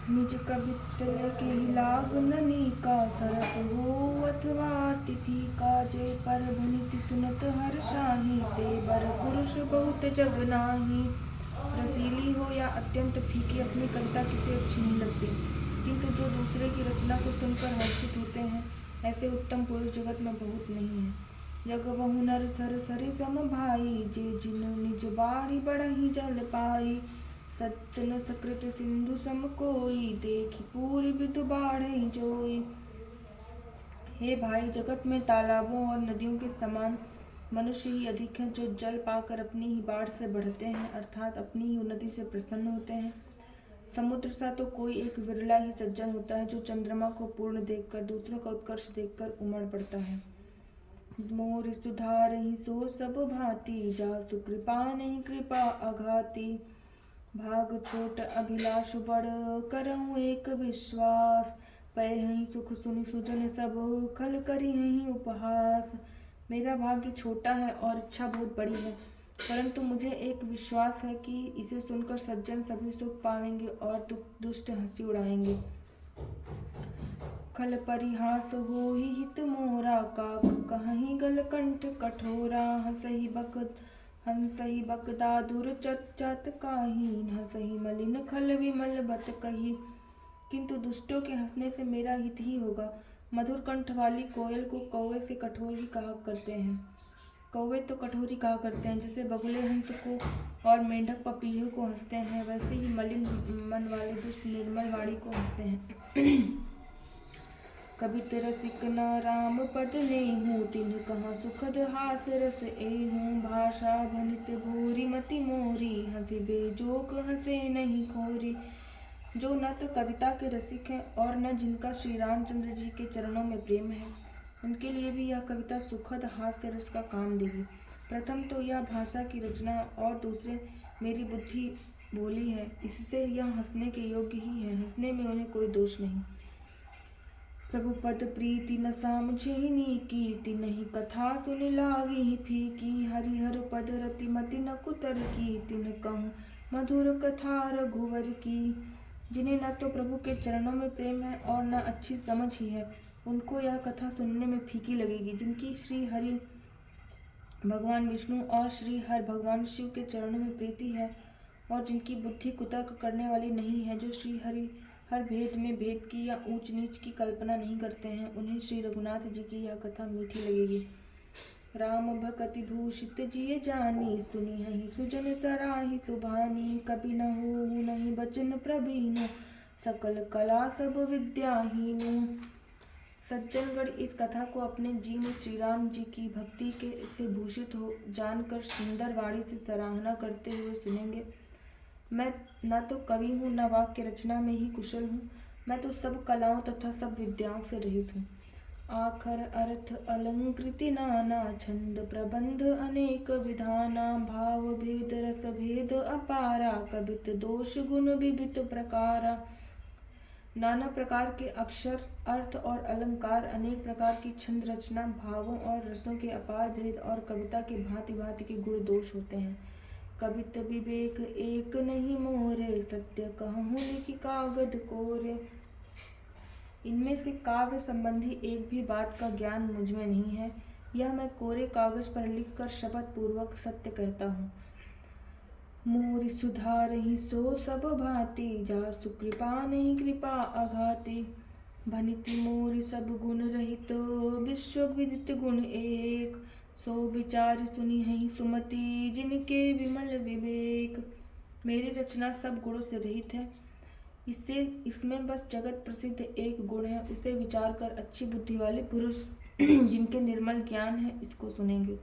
निज कवितल के लाग ननी का सरस हो अथवा तिफी का जय पर भनिति सुनत हर शाही ते बर पुरुष बहुत जग नाही। रसीली हो या अत्यंत फीकी अपनी कविता किसे अच्छी नहीं लगती, किंतु जो दूसरे की रचना को सुनकर हर्षित होते हैं ऐसे उत्तम पुरुष जगत में बहुत नहीं है। जग बहु नर सर सरि सम भाई, जे जिन निज बाढ़ी बढ़ही जल पाई। सज्जन सकृत सिंधु सम कोई, देखी पूरी बिदु बाढ़ई जोई। हे भाई, जगत में तालाबों और नदियों के समान मनुष्य ही अधिक हैं, जो जल पाकर अपनी ही बाढ़ से बढ़ते हैं, अर्थात अपनी ही उन्नति से प्रसन्न होते हैं। समुद्र सा तो कोई एक विरला ही सज्जन होता है, जो चंद्रमा को पूर्ण देखकर, दूसरों का उत्कर्ष देखकर उमड़ पड़ता है। मोर सुधार ही सो सब भांति, जासु कृपा नहीं कृपा अघाती। भाग छोट अभिलाष बड़, करहूँ एक विश्वास। पै हहीं सुख सुनि सुजन सब, खल करी हहीं उपहास। मेरा भाग्य छोटा है और इच्छा बहुत बड़ी है, परंतु मुझे एक विश्वास है कि इसे सुनकर सज्जन सभी सुख पाएंगे और दुष्ट हंसी उड़ाएंगे। खल परिहास हो ही हित मोरा, काक कहीं गल कंठ कठोरा। हंसही बकदादुर चत काहीन, हंसही मलिन खल विमल बत कही। किंतु दुष्टों के हंसने से मेरा हित ही होगा। मधुर कंठ वाली कोयल को कौवे से कठोरी कहा करते हैं। कौवे तो कठोरी कहा करते हैं, जैसे बगुले हंस को और मेंढक पपीहे को हंसते हैं, वैसे ही मलिन मन वाले दुष्ट निर्मल वाणी को हंसते हैं। कवित रसिक न राम पद नेहूँ, तिन्ह कहाँ सुखद हास रस एहूँ। भाषा भनित भूरी मति मोरी, हंसी बेजोक हंसे नहीं खोरी। जो न तो कविता के रसिक हैं और न जिनका श्री रामचंद्र जी के चरणों में प्रेम है, उनके लिए भी यह कविता सुखद हास्य रस का काम देगी। प्रथम तो यह भाषा की रचना और दूसरे मेरी बुद्धि भोली है, इससे यह हंसने के योग्य ही है। हंसने में उन्हें कोई दोष नहीं। प्रभु पद प्रीति न सामुझे नीकी, तिन्हि कथा सुनि लागी फीकी। हरिहर पद रति मति न कुतर की, तिन्ह कहूँ मधुर कथा रघुवर की। जिन्हें न तो प्रभु के चरणों में प्रेम है और न अच्छी समझ ही है, उनको यह कथा सुनने में फीकी लगेगी। जिनकी श्री हरि भगवान विष्णु और श्री हर भगवान शिव के चरणों में प्रीति है और जिनकी बुद्धि कुतर्क करने वाली नहीं है, जो श्री हरि हर भेद में भेद की या ऊंच नीच की कल्पना नहीं करते हैं, उन्हें श्री रघुनाथ जी की यह कथा मीठी लगेगी। राम भक्ति भूषित जिय जानी, सुनी हहीं सुजन सराही सुभानी। कभी न हो नहीं बचन प्रवीण, सकल कला सब विद्याहीन। सज्जनगण इस कथा को अपने जी में श्री राम जी की भक्ति के से भूषित हो जानकर सुंदर वाणी से सराहना करते हुए सुनेंगे। मैं न तो कवि हूँ, न वाक्य रचना में ही कुशल हूँ, मैं तो सब कलाओं तथा सब विद्याओं से रहित हूँ। आखर अर्थ अलंकृति नाना, छंद प्रबंध अनेक विधाना। भाव भेद रस भेद अपारा, कवित दोष गुण विविध प्रकारा। नाना प्रकार के अक्षर, अर्थ और अलंकार, अनेक प्रकार की छंद रचना, भावों और रसों के अपार भेद और कविता के भांति भांति के गुण दोष होते हैं। कवित विवेक एक नहीं मोरे, सत्य कहूँ लिखि कागद कोरे। इनमें से काव्य संबंधी एक भी बात का ज्ञान मुझ में नहीं है, यह मैं कोरे कागज पर लिखकर शपथ पूर्वक सत्य कहता हूँ। मोर सुधार ही सो सब भांति, जासु कृपा नहीं कृपा अघाती। भनिति मोर सब गुण रहित, विश्व विदित गुण एक। सो विचार सुनी है सुमति, जिनके विमल विवेक। मेरी रचना सब गुणों से रहित है, इसमें बस जगत प्रसिद्ध एक गुण है, उसे विचार कर अच्छी बुद्धि वाले पुरुष जिनके निर्मल ज्ञान है इसको सुनेंगे।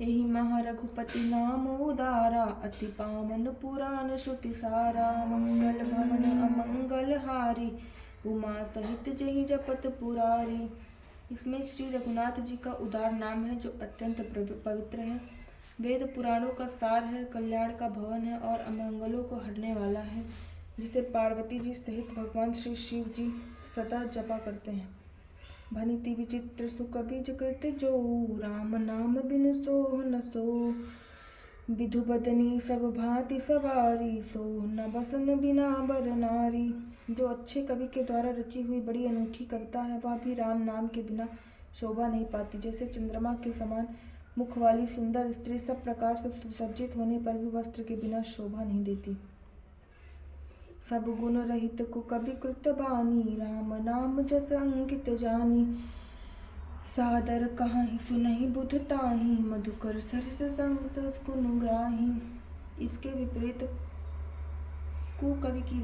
यही महारघुपति नाम उदारा, अति पावन पुराण श्रुति सारा। मंगल भवन अमंगल हारी, उमा सहित जहि जपत पुरारी। इसमें श्री रघुनाथ जी का उदार नाम है जो अत्यंत पवित्र है, वेद पुराणों का सार है, कल्याण का भवन है और अमंगलों को हरने वाला है, जिसे पार्वती जी सहित भगवान श्री शिव जी सदा जपा करते हैं। भनिति विचित्र सुख बीज कृत जो, राम नाम बिन सोह न सो। विधु बदनी सब भांति सवारी, सो न बसन बिना बर नारी। जो अच्छे कवि के द्वारा रची हुई बड़ी अनूठी कविता है वह भी राम नाम के बिना शोभा नहीं पाती। जैसे चंद्रमा के समान मुख वाली सुंदर स्त्री सब प्रकार से सुसज्जित होने पर भी वस्त्र के बिना शोभा नहीं देती। सब गुण रहित को कवि कृत बानी, राम नाम जस अंकित जानी। सादर कहाहि सुनहि बुध ताहि, मधुकर सरस संग गुण ग्राही। इसके विपरीत कुकवि की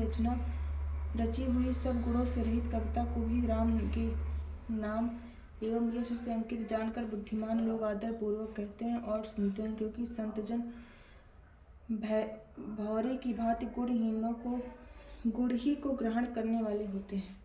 रची हुई सब गुणों से रहित कविता को भी राम के नाम एवं यश से अंकित जानकर बुद्धिमान लोग आदर पूर्वक कहते हैं और सुनते हैं, क्योंकि संतजन भौरे की भांति गुण ही को ग्रहण करने वाले होते हैं।